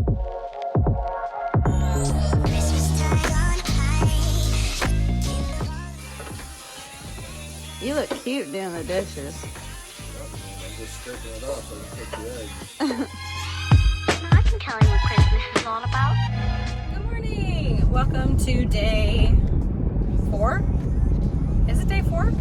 You look cute doing the dishes. I'm just stripping it off so I can cook the eggs. I can tell you what Christmas is all about. Good morning. Welcome to day 4. Is it day 4?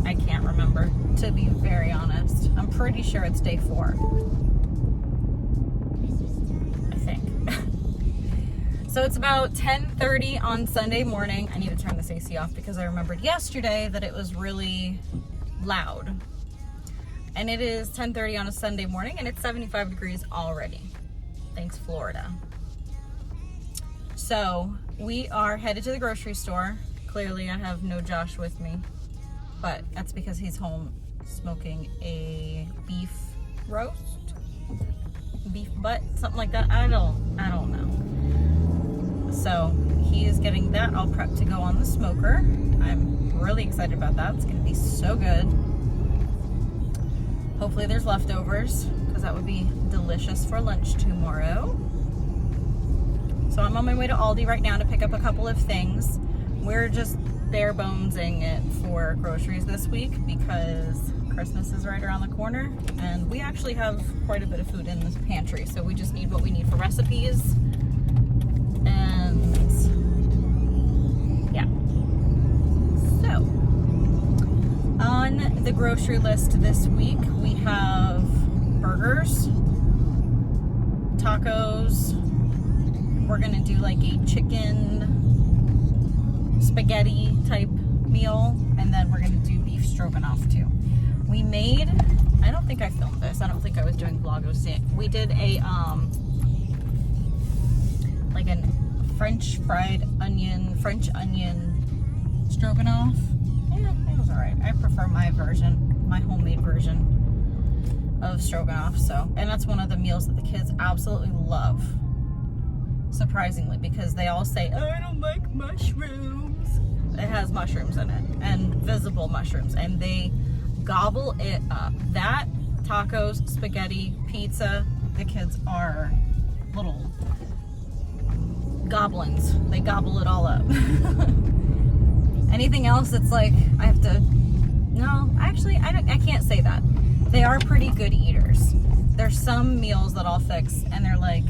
I can't remember, to be very honest. I'm pretty sure it's day 4. I think. So it's about 10:30 on Sunday morning. I need to turn this AC off because I remembered yesterday that it was really loud. And it is 10:30 on a Sunday morning and it's 75 degrees already. Thanks, Florida. So we are headed to the grocery store. Clearly I have no Josh with me, but that's because he's home smoking a beef roast, beef butt, something like that. I don't know. So he is getting that all prepped to go on the smoker. I'm really excited about that. It's gonna be so good. Hopefully there's leftovers because that would be delicious for lunch tomorrow. So I'm on my way to Aldi right now to pick up a couple of things. We're just bare bonesing it for groceries this week because Christmas is right around the corner and we actually have quite a bit of food in this pantry. So we just need what we need for recipes. And yeah. So on the grocery list this week, we have burgers, tacos. We're gonna do like a chicken spaghetti type meal, and then we're gonna do beef stroganoff too. We made, I don't think I filmed this. I don't think I was doing Vlogmas. We did a like a French onion stroganoff. Yeah, it was alright. I prefer my homemade version of stroganoff. So, and that's one of the meals that the kids absolutely love. Surprisingly, because they all say, oh, I don't like mushrooms. It has mushrooms in it, and visible mushrooms, and they gobble it up. That, tacos, spaghetti, pizza, the kids are little goblins. They gobble it all up. Anything else, it's like, I have to, no, actually, I can't say that. They are pretty good eaters. There's some meals that I'll fix, and they're like,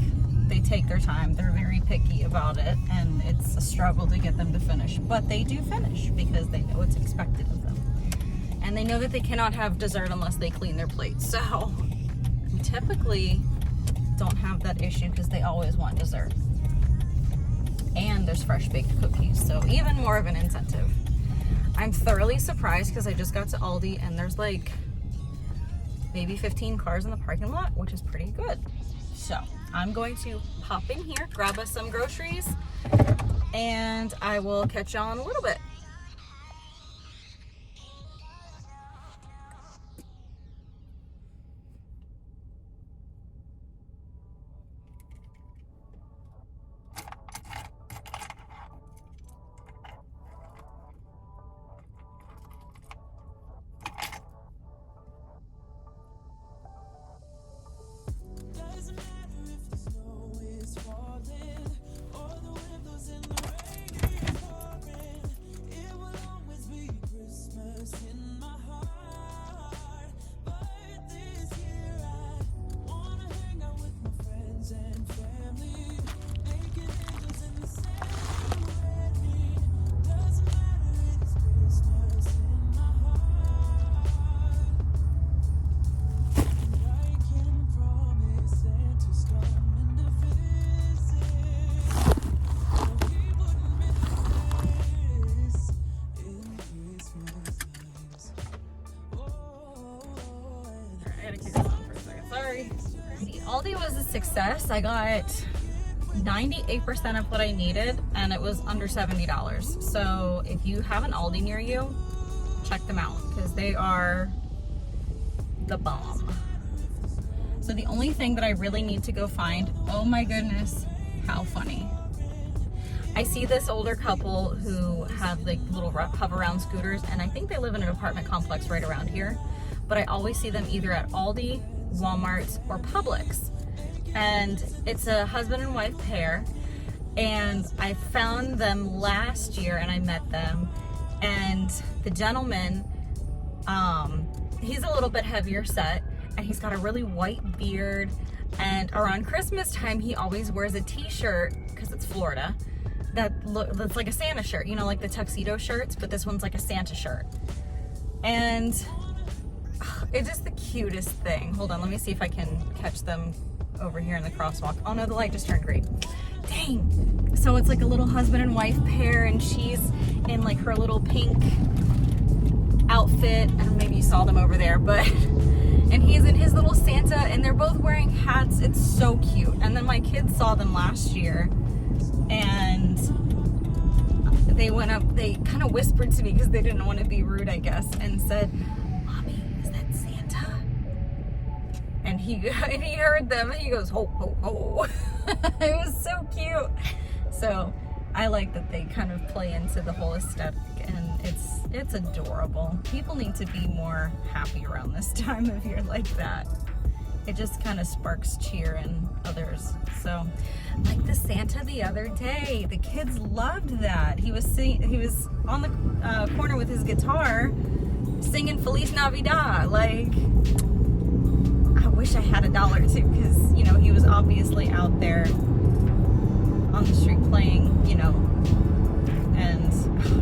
they take their time. They're very picky about it, and it's a struggle to get them to finish. But they do finish because they know it's expected of them. And they know that they cannot have dessert unless they clean their plate. So we typically don't have that issue because they always want dessert. And there's fresh baked cookies, so even more of an incentive. I'm thoroughly surprised because I just got to Aldi and there's like maybe 15 cars in the parking lot, which is pretty good. So I'm going to pop in here, grab us some groceries, and I will catch y'all in a little bit. Aldi was a success. I got 98% of what I needed and it was under $70. So if you have an Aldi near you, check them out because they are the bomb. So the only thing that I really need to go find, oh my goodness, how funny. I see this older couple who have like little hover around scooters, and I think they live in an apartment complex right around here. but I always see them either at Aldi, Walmart, or Publix. And it's a husband and wife pair. And I found them last year and I met them. And the gentleman, he's a little bit heavier set and he's got a really white beard. And around Christmas time, he always wears a t-shirt, because it's Florida, that's like a Santa shirt, you know, like the tuxedo shirts, but this one's like a Santa shirt. And it's just the cutest thing. Hold on, let me see if I can catch them over here in the crosswalk. Oh no, the light just turned green. Dang. So it's like a little husband and wife pair, and she's in like her little pink outfit, and maybe you saw them over there, but and he's in his little Santa, and they're both wearing hats. It's so cute. And then my kids saw them last year, and they went up, they kind of whispered to me because they didn't want to be rude, I guess, and said, "Mommy, is that Santa?" And he heard them, and he goes, "Ho, ho, ho." It was so cute. So I like that they kind of play into the whole aesthetic, and it's adorable. People need to be more happy around this time of year like that. It just kind of sparks cheer in others. So, like the Santa the other day, the kids loved that. He was on the corner with his guitar, singing Feliz Navidad. Like, I wish I had $1 too, because you know he was obviously out there on the street playing, you know, and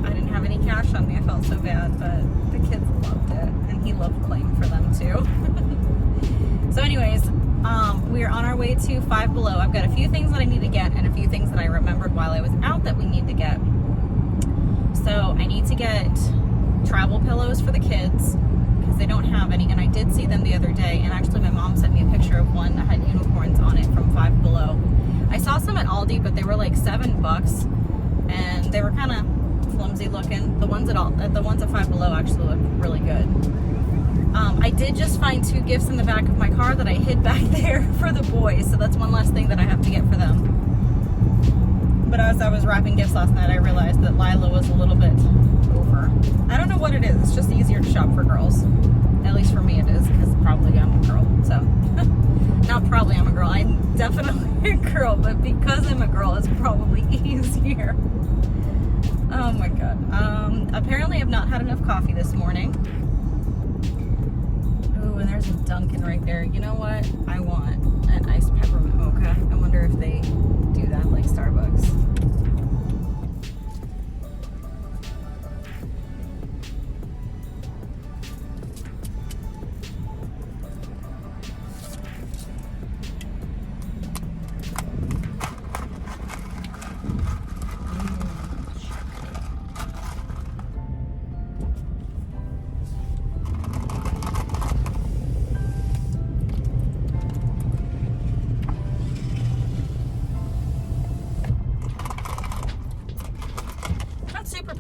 I didn't have any cash on me. I felt so bad, but the kids loved it, and he loved playing for them too. So anyways, we are on our way to Five Below. I've got a few things that I need to get and a few things that I remembered while I was out that we need to get. So I need to get travel pillows for the kids because they don't have any, and I did see them the other day, and actually my mom sent me a picture of one that had unicorns on it from Five Below. I saw some at Aldi, but they were like $7, and they were kind of flimsy looking. The ones at Five Below actually look really good. I did just find 2 gifts in the back of my car that I hid back there for the boys, so that's one last thing that I have to get for them. But as I was wrapping gifts last night, I realized that Lila was a little bit over. I don't know what it is. It's just easier to shop for girls. At least for me it is, because probably I'm a girl. So, not probably I'm a girl. I'm definitely a girl, but because I'm a girl, it's probably easier. Oh my God. Apparently I've not had enough coffee this morning. Ooh, and there's a Dunkin' right there. You know what? I want an iced peppermint mocha. I wonder if they do that like Starbucks.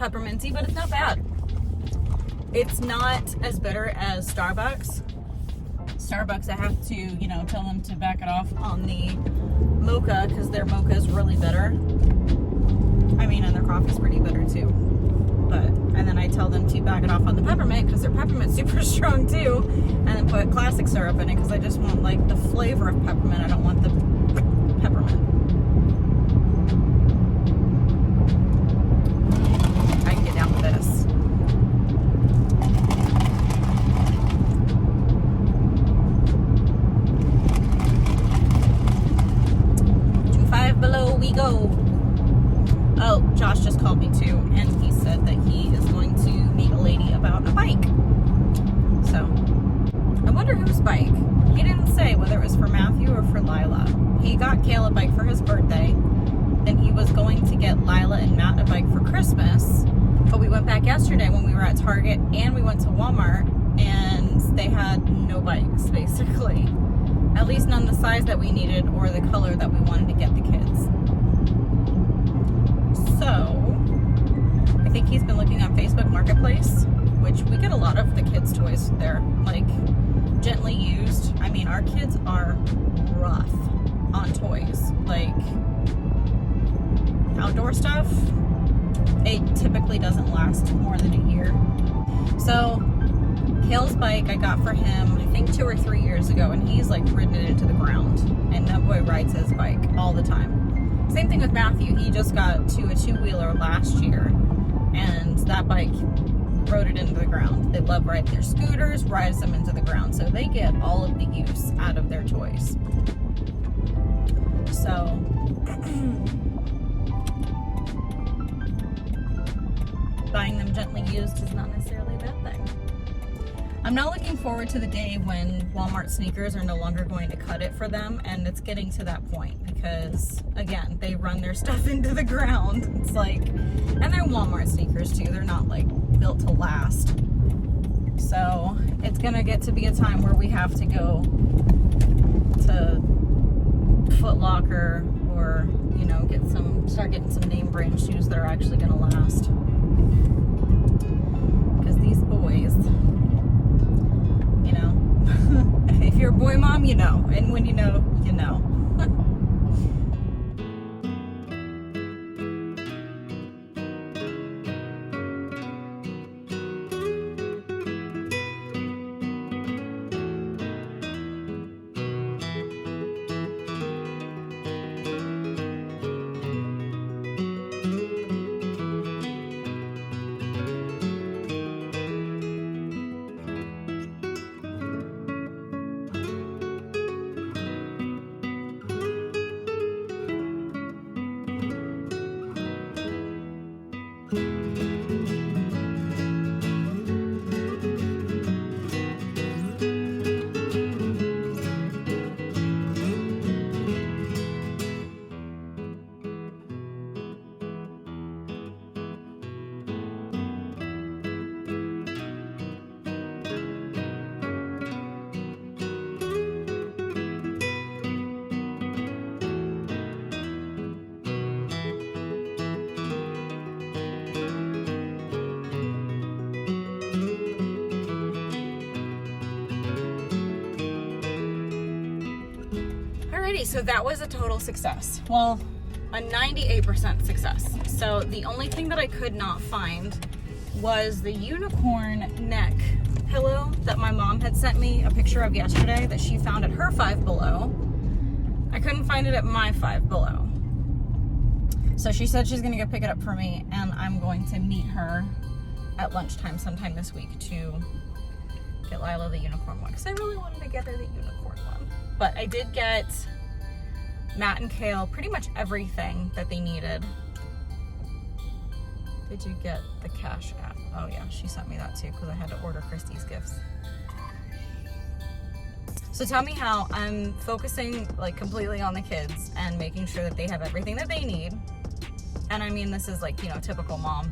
Pepperminty, but it's not bad. It's not as bitter as Starbucks. Starbucks, I have to, you know, tell them to back it off on the mocha because their mocha is really bitter. I mean, and their coffee's pretty bitter too. But, and then I tell them to back it off on the peppermint because their peppermint's super strong too. And then put classic syrup in it because I just want like the flavor of peppermint. I don't want the peppermint. This. To Five Below we go. Oh, Josh just called me too, and he said that he is going to meet a lady about a bike. So, I wonder whose bike. He didn't say whether it was for Matthew or for Lila. He got Caleb a bike for his birthday. Then he was going to get Lila and Matt a bike for Christmas. But we went back yesterday when we were at Target, and we went to Walmart, and they had no bikes, basically. At least none the size that we needed or the color that we wanted to get the kids. So, I think he's been looking on Facebook Marketplace, which we get a lot of the kids' toys there, like gently used. I mean, our kids are rough on toys. Like, outdoor stuff, it typically doesn't last more than a year. So Kale's bike I got for him, I think 2 or 3 years ago, and he's like ridden it into the ground. And that boy rides his bike all the time. Same thing with Matthew. He just got to a 2-wheeler last year, and that bike rode it into the ground. They love riding their scooters, rides them into the ground. So they get all of the use out of their toys. So, buying them gently used is not necessarily a bad thing. I'm not looking forward to the day when Walmart sneakers are no longer going to cut it for them, and it's getting to that point because, again, they run their stuff into the ground. It's like, and they're Walmart sneakers too. They're not like built to last. So it's gonna get to be a time where we have to go to Foot Locker or, you know, start getting some name brand shoes that are actually gonna last. Because these boys, you know, if you're a boy mom, you know, and when you know, you know. Alrighty, so that was a total success. Well, a 98% success. So the only thing that I could not find was the unicorn neck pillow that my mom had sent me a picture of yesterday that she found at her Five Below. I couldn't find it at my Five Below. So she said she's gonna go pick it up for me, and I'm going to meet her at lunchtime sometime this week to get Lila the unicorn one, because I really wanted to get her the unicorn one. But I did get Matt and Kale pretty much everything that they needed. Did you get the Cash app? Oh yeah, she sent me that too because I had to order Christy's gifts. So tell me how I'm focusing like completely on the kids and making sure that they have everything that they need. And I mean, this is like, you know, typical mom.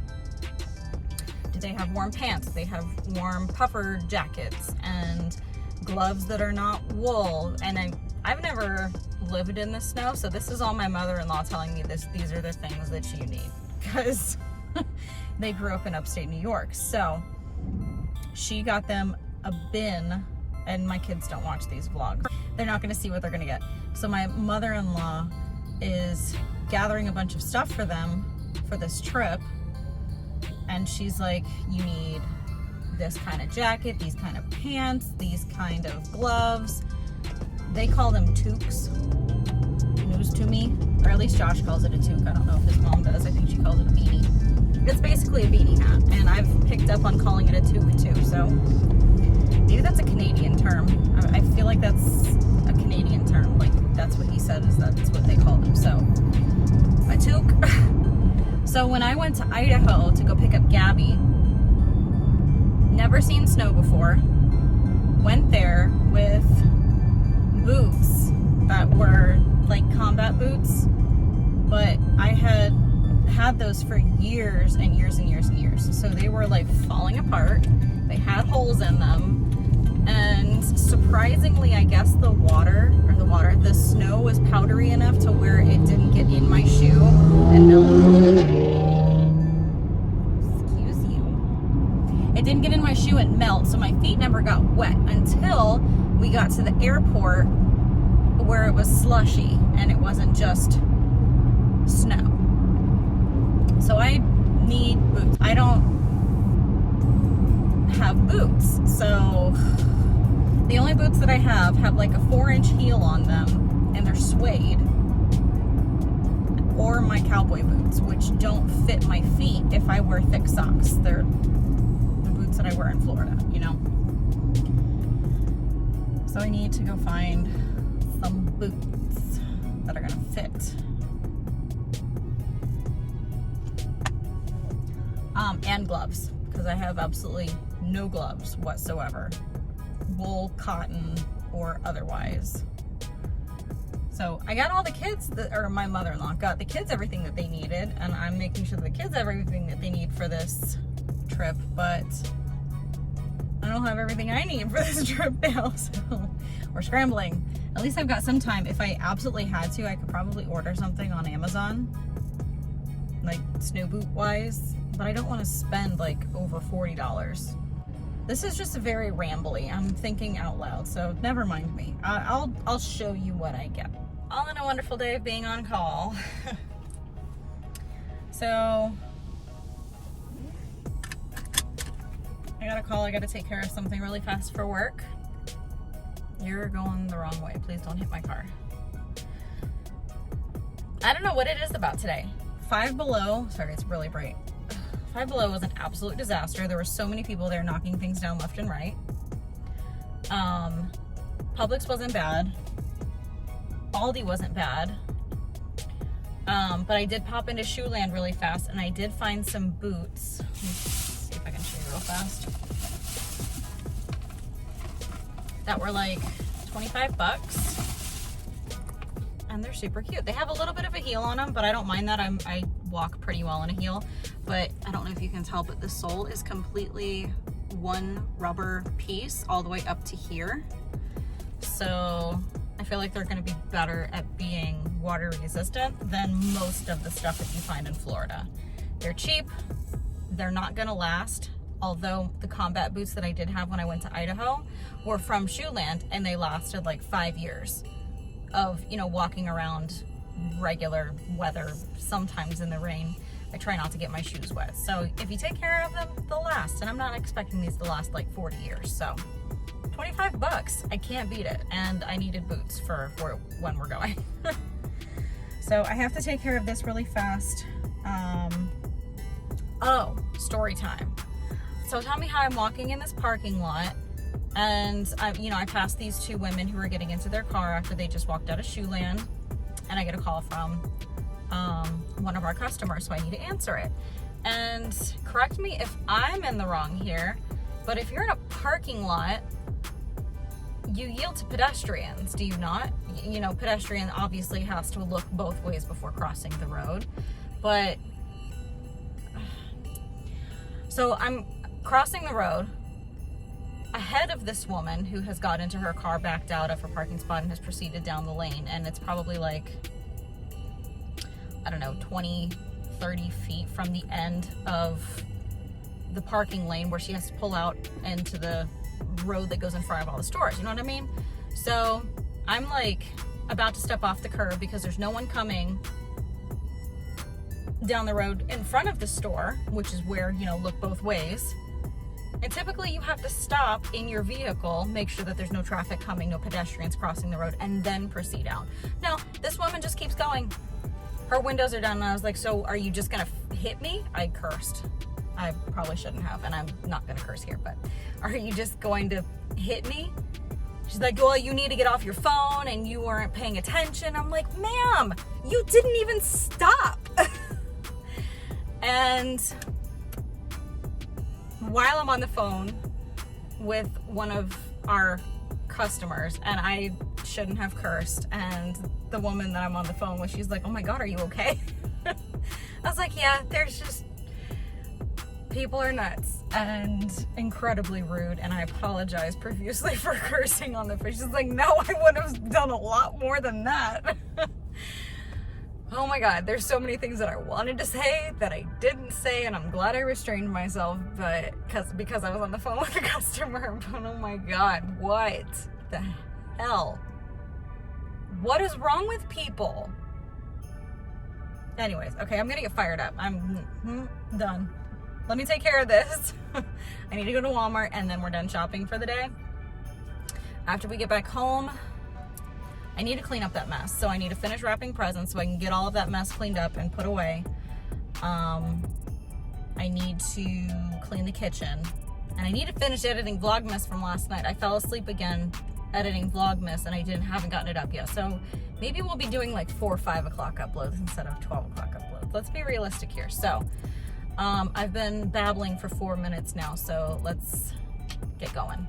Did they have warm pants? Did they have warm puffer jackets and gloves that are not wool? And I've never lived in the snow, so this is all my mother-in-law telling me these are the things that you need, because they grew up in upstate New York. So she got them a bin, and my kids don't watch these vlogs. They're not gonna see what they're gonna get. So my mother-in-law is gathering a bunch of stuff for them for this trip, and she's like, you need this kind of jacket, these kind of pants, these kind of gloves. They call them toques. News to me, or at least Josh calls it a toque. I don't know if his mom does. I think she calls it a beanie. It's basically a beanie hat, and I've picked up on calling it a toque too. So maybe that's a Canadian term. I feel like that's a Canadian term. Like that's what he said, is that's what they call them. So a toque. So when I went to Idaho to go pick up Gabby, never seen snow before, went there with boots that were like combat boots, but I had those for years and years and years and years. So they were like falling apart. They had holes in them, and surprisingly, I guess the snow was powdery enough to where it didn't get in my shoe and melt. Excuse you. It didn't get in my shoe and melt, so my feet never got wet until we got to the airport, where it was slushy and it wasn't just snow. So I need boots. I don't have boots. So the only boots that I have like a 4-inch heel on them, and they're suede, or my cowboy boots, which don't fit my feet if I wear thick socks. They're the boots that I wear in Florida, you know? So I need to go find some boots that are gonna fit. And gloves, because I have absolutely no gloves whatsoever. Wool, cotton, or otherwise. So I got all the kids, or my mother-in-law got the kids everything that they needed, and I'm making sure the kids have everything that they need for this trip, but I don't have everything I need for this trip now, so we're scrambling. At least I've got some time. If I absolutely had to, I could probably order something on Amazon, like snow boot wise, but I don't want to spend like over $40. This is just very rambly. I'm thinking out loud, so never mind me. I'll show you what I get. All in a wonderful day of being on call. So I got a call. I got to take care of something really fast for work. You're going the wrong way. Please don't hit my car. I don't know what it is about today. 5 Below. Sorry, it's really bright. 5 Below was an absolute disaster. There were so many people there knocking things down left and right. Publix wasn't bad. Aldi wasn't bad. But I did pop into Shoeland really fast, and I did find some boots. Let me see if I can show you real fast. That were like 25 bucks. And they're super cute. They have a little bit of a heel on them, but I don't mind that. I walk pretty well in a heel. But I don't know if you can tell, but the sole is completely one rubber piece all the way up to here. So I feel like they're going to be better at being water resistant than most of the stuff that you find in Florida. They're cheap. They're not going to last. Although the combat boots that I did have when I went to Idaho were from Shoeland, and they lasted like 5 years of, you know, walking around regular weather, sometimes in the rain. I try not to get my shoes wet. So if you take care of them, they'll last. And I'm not expecting these to last like 40 years. So 25 bucks, I can't beat it. And I needed boots for when we're going. So I have to take care of this really fast. Oh, story time. So tell me how I'm walking in this parking lot, and I passed these 2 women who were getting into their car after they just walked out of Shoeland, and I get a call from one of our customers, so I need to answer it. And correct me if I'm in the wrong here, but if you're in a parking lot, you yield to pedestrians, do you not? You know, pedestrian obviously has to look both ways before crossing the road, but so I'm crossing the road ahead of this woman who has got into her car, backed out of her parking spot, and has proceeded down the lane. And it's probably like, I don't know, 20, 30 feet from the end of the parking lane where she has to pull out into the road that goes in front of all the stores. You know what I mean? So I'm like about to step off the curb because there's no one coming down the road in front of the store, which is where, you know, look both ways. And typically you have to stop in your vehicle, make sure that there's no traffic coming, no pedestrians crossing the road, and then proceed out. No, this woman just keeps going. Her windows are down, and I was like, so are you just gonna hit me? I cursed. I probably shouldn't have, and I'm not gonna curse here, but are you just going to hit me? She's like, well, you need to get off your phone and you weren't paying attention. I'm like, ma'am, you didn't even stop. And while I'm on the phone with one of our customers, and I shouldn't have cursed, and the woman that I'm on the phone with, she's like, oh my God, are you okay? I was like, yeah, there's just, people are nuts and incredibly rude, and I apologize profusely for cursing on the phone. She's like, no, I would have done a lot more than that. Oh my God, there's so many things that I wanted to say that I didn't say, and I'm glad I restrained myself, but because I was on the phone with a customer. But oh my God, what the hell? What is wrong with people? Anyways, okay, I'm gonna get fired up. I'm done. let me take care of this. I need to go to Walmart and then we're done shopping for the day. After we get back home, I need to clean up that mess. So I need to finish wrapping presents so I can get all of that mess cleaned up and put away. I need to clean the kitchen. And I need to finish editing Vlogmas from last night. I fell asleep again editing Vlogmas and I haven't gotten it up yet. So maybe we'll be doing like 4 or 5 o'clock uploads instead of 12 o'clock uploads. Let's be realistic here. So I've been babbling for 4 minutes now, so let's get going.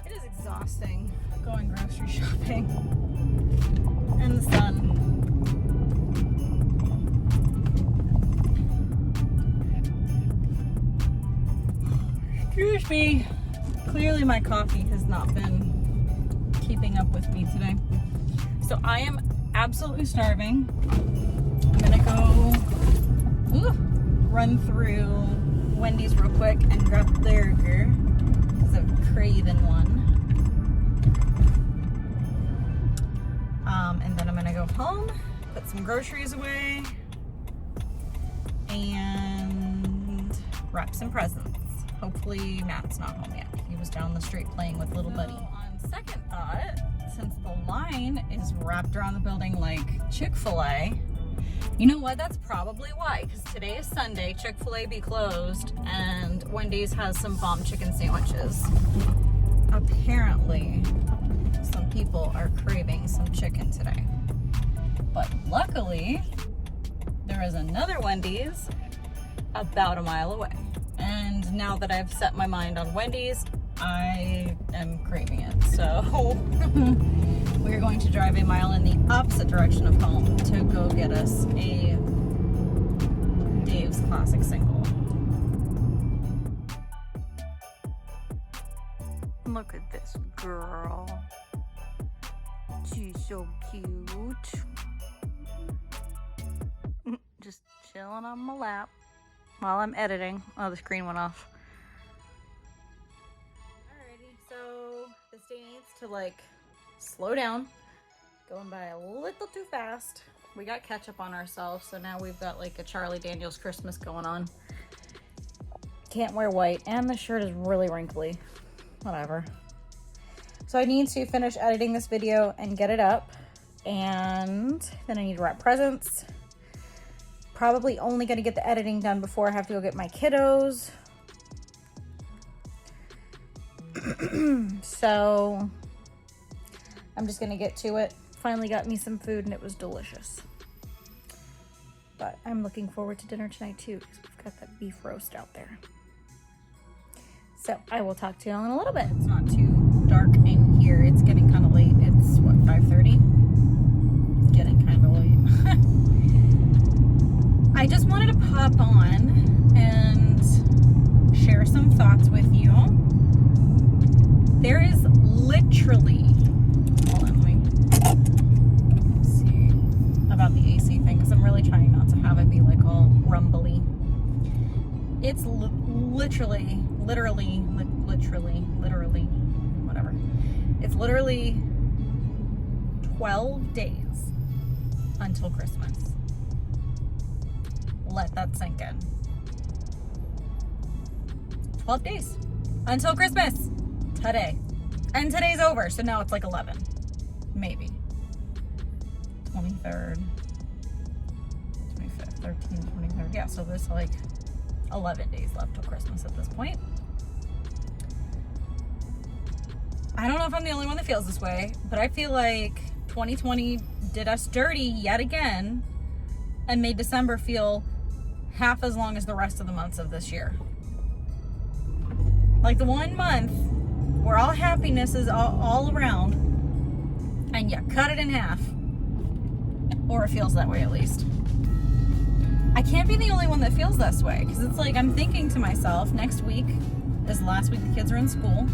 It is exhausting going grocery shopping in the sun. Excuse me. Clearly my coffee has not been keeping up with me today. So I am absolutely starving. I'm gonna go run through Wendy's real quick and grab a burger because I'm craving one. And then I'm gonna go home, put some groceries away, and wrap some presents. Hopefully Matt's not home yet. He was down the street playing with little buddy. On second thought, since the line is wrapped around the building like Chick-fil-A, you know what? That's probably why, because today is Sunday, Chick-fil-A be closed, and Wendy's has some bomb chicken sandwiches. Apparently, some people are craving some chicken today. But luckily, there is another Wendy's about a mile away. And now that I've set my mind on Wendy's, I am craving it. So we're going to drive a mile in the opposite direction of home to go get us a Dave's Classic Single. Look at this girl. She's so cute. Just chilling on my lap while I'm editing. Oh, the screen went off. Alrighty, so this day needs to like slow down. Going by a little too fast. We got ketchup on ourselves, so now we've got like a Charlie Daniels Christmas going on. Can't wear white, and the shirt is really wrinkly. Whatever. So I need to finish editing this video and get it up, and then I need to wrap presents. Probably only going to get the editing done before I have to go get my kiddos. So I'm just going to get to it. Finally got me some food and it was delicious. But I'm looking forward to dinner tonight too, because we've got that beef roast out there. So I will talk to you all in a little bit. It's not too dark in here. It's getting kind of late. It's what, 5:30? It's getting kind of late. I just wanted to pop on and share some thoughts with you. There is literally, hold on, let me see about the AC thing, because I'm really trying not to have it be like all rumbly. It's literally, whatever. It's literally 12 days until Christmas. Let that sink in. 12 days until Christmas today. And today's over, so now it's like 11. Maybe. 23rd, 25th, 13th, 23rd. Yeah, so there's like 11 days left till Christmas at this point. I don't know if I'm the only one that feels this way, but I feel like 2020 did us dirty yet again and made December feel half as long as the rest of the months of this year. Like the 1 month where all happiness is all around, and you cut it in half. Or it feels that way, at least. I can't be the only one that feels this way, because it's like I'm thinking to myself, next week is the last week the kids are in school.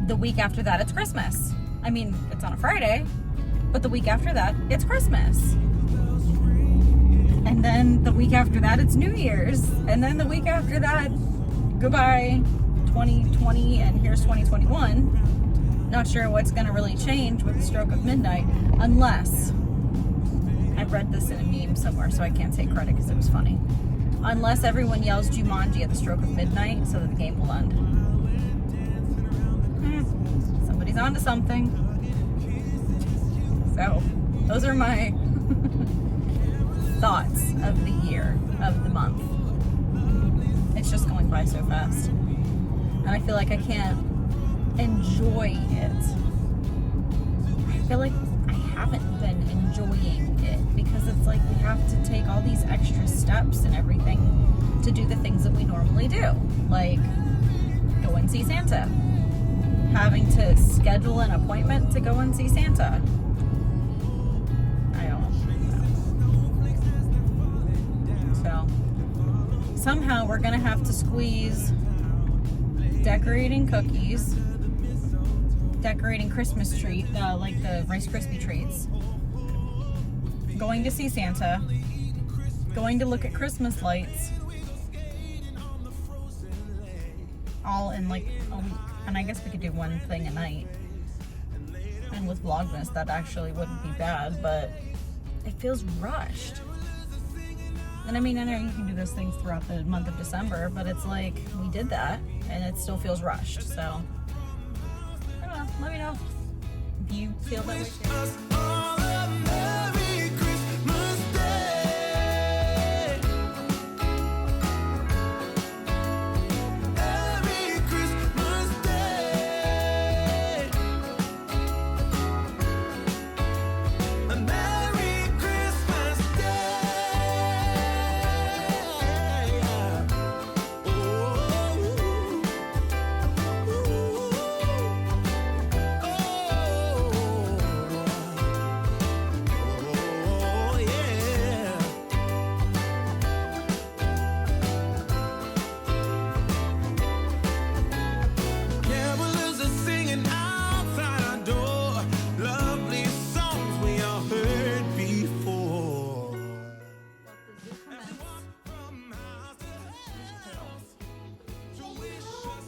The week after that, it's Christmas. I mean, it's on a Friday, but the week after that, it's Christmas. And then the week after that, it's New Year's. And then the week after that, goodbye. 2020 and here's 2021. Not sure what's going to really change with the stroke of midnight, unless, I read this in a meme somewhere, so I can't take credit because it was funny. Unless everyone yells Jumanji at the stroke of midnight so that the game will end. Somebody's onto something. So, those are my thoughts of the year, of the month. It's just going by so fast. And I feel like I can't enjoy it. I feel like I haven't been enjoying it because it's like we have to take all these extra steps and everything to do the things that we normally do. Like go and see Santa. Having to schedule an appointment to go and see Santa. I don't know. So somehow we're gonna have to squeeze decorating cookies, decorating Christmas tree, like the Rice Krispie treats, going to see Santa, going to look at Christmas lights, all in like a week. And I guess we could do one thing a night. And with Vlogmas, that actually wouldn't be bad, but it feels rushed. And I mean, I know you can do those things throughout the month of December, but it's like, we did that, and it still feels rushed, so. I don't know, let me know if you feel that way too.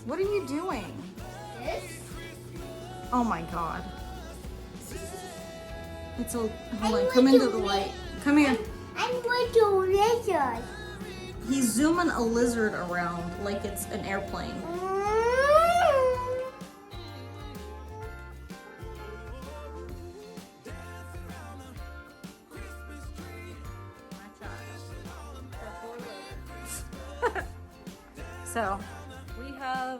What are you doing? This? Oh my god. It's a, hold on, come into the light. Come here. I'm going to lizard. He's zooming a lizard around like it's an airplane. So, we have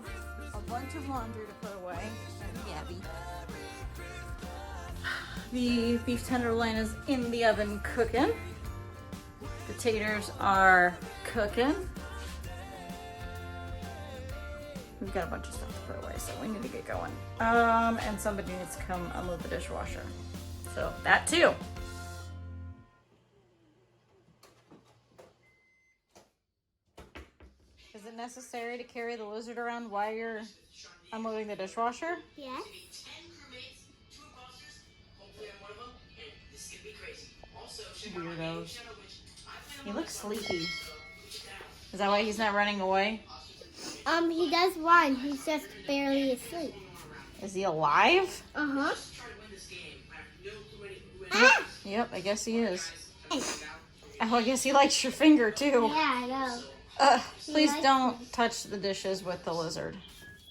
a bunch of laundry to put away. Gabby. The beef tenderloin is in the oven cooking. Potatoes are cooking. We've got a bunch of stuff to put away, so we need to get going. And somebody needs to come unload the dishwasher. So, that too. Is it necessary to carry the lizard around while you're unloading the dishwasher? Yes. Weirdos. He looks sleepy. Is that why he's not running away? He does run. He's just barely asleep. Is he alive? Uh-huh. Ah! Yep, I guess he is. Oh, I guess he likes your finger too. Yeah, I know. Please don't touch the dishes with the lizard.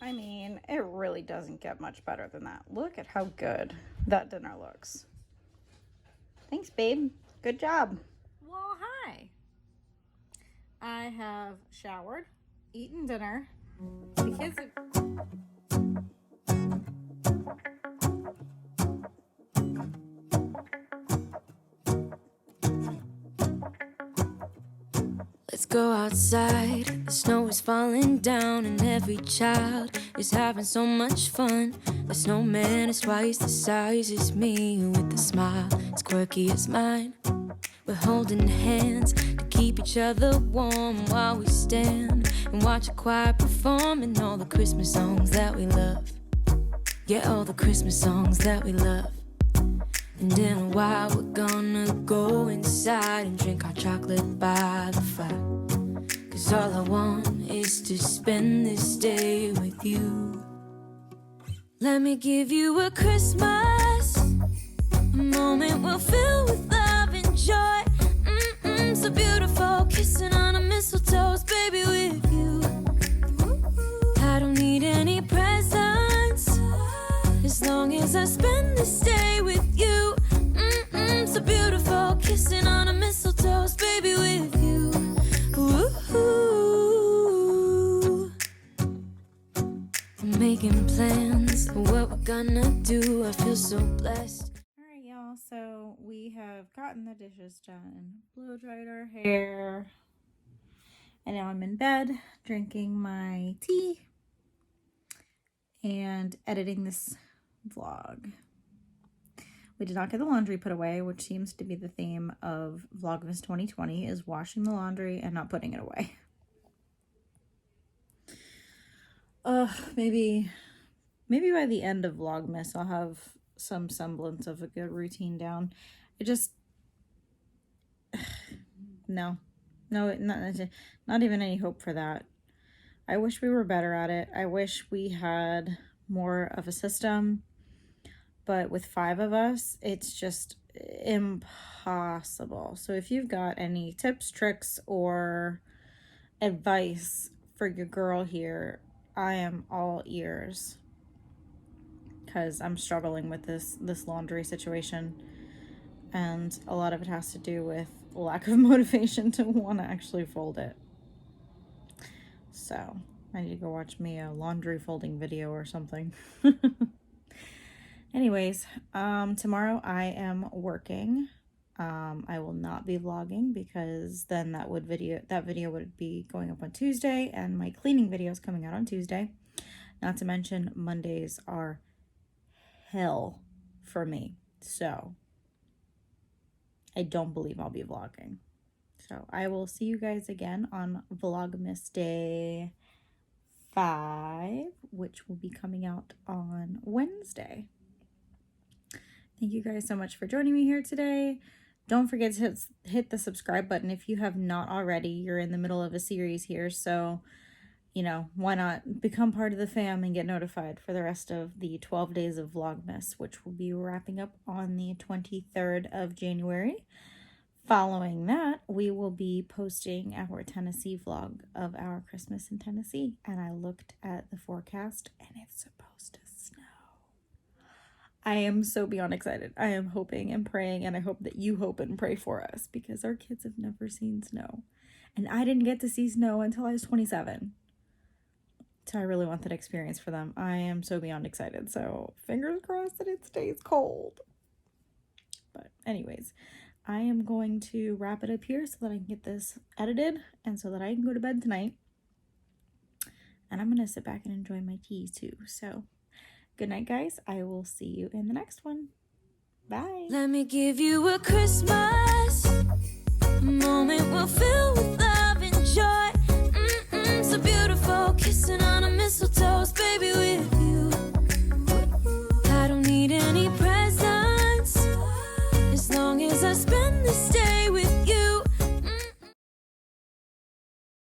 I mean, it really doesn't get much better than that. Look at how good that dinner looks. Thanks, babe. Good job. Well, hi. I have showered, eaten dinner. The kids have... Let's go outside, the snow is falling down and every child is having so much fun. The snowman is twice the size as me with a smile as quirky as mine. We're holding hands to keep each other warm while we stand and watch a choir performing all the Christmas songs that we love. Yeah, all the Christmas songs that we love. And in a while we're gonna go inside and drink our chocolate by the fire. 'Cause 'cause all I want is to spend this day with you. Let me give you a Christmas, a moment we'll fill with love and joy. So beautiful, kissing on a mistletoe, baby, with you. I don't need any presents, as long as I spend this day with you. So beautiful, kissing on a mistletoe, baby, with you. Ooh. I'm making plans for what we're gonna do. I feel so blessed. All right, y'all. So we have gotten the dishes done, blow dried our hair, and now I'm in bed drinking my tea and editing this vlog. We did not get the laundry put away, which seems to be the theme of Vlogmas 2020, is washing the laundry and not putting it away. Maybe by the end of Vlogmas, I'll have some semblance of a good routine down. It just, no, not even any hope for that. I wish we were better at it. I wish we had more of a system. But with 5 of us, it's just impossible. So if you've got any tips, tricks, or advice for your girl here, I am all ears. Because I'm struggling with this laundry situation. And a lot of it has to do with lack of motivation to want to actually fold it. So I need to go watch me a laundry folding video or something. Anyways, tomorrow I am working. I will not be vlogging because then that video would be going up on Tuesday, and my cleaning video is coming out on Tuesday. Not to mention Mondays are hell for me. So I don't believe I'll be vlogging. So I will see you guys again on Vlogmas Day 5, which will be coming out on Wednesday. Thank you guys so much for joining me here today. Don't forget to hit the subscribe button if you have not already. You're in the middle of a series here, so, why not become part of the fam and get notified for the rest of the 12 days of Vlogmas, which will be wrapping up on the 23rd of January. Following that, we will be posting our Tennessee vlog of our Christmas in Tennessee, and I looked at the forecast, and it's supposed to snow. I am so beyond excited. I am hoping and praying, and I hope that you hope and pray for us, because our kids have never seen snow. And I didn't get to see snow until I was 27. So I really want that experience for them. I am so beyond excited. So fingers crossed that it stays cold. But anyways, I am going to wrap it up here so that I can get this edited and so that I can go to bed tonight. And I'm going to sit back and enjoy my tea too. So good night, guys. I will see you in the next one. Bye. Let me give you a Christmas, a moment we'll fill with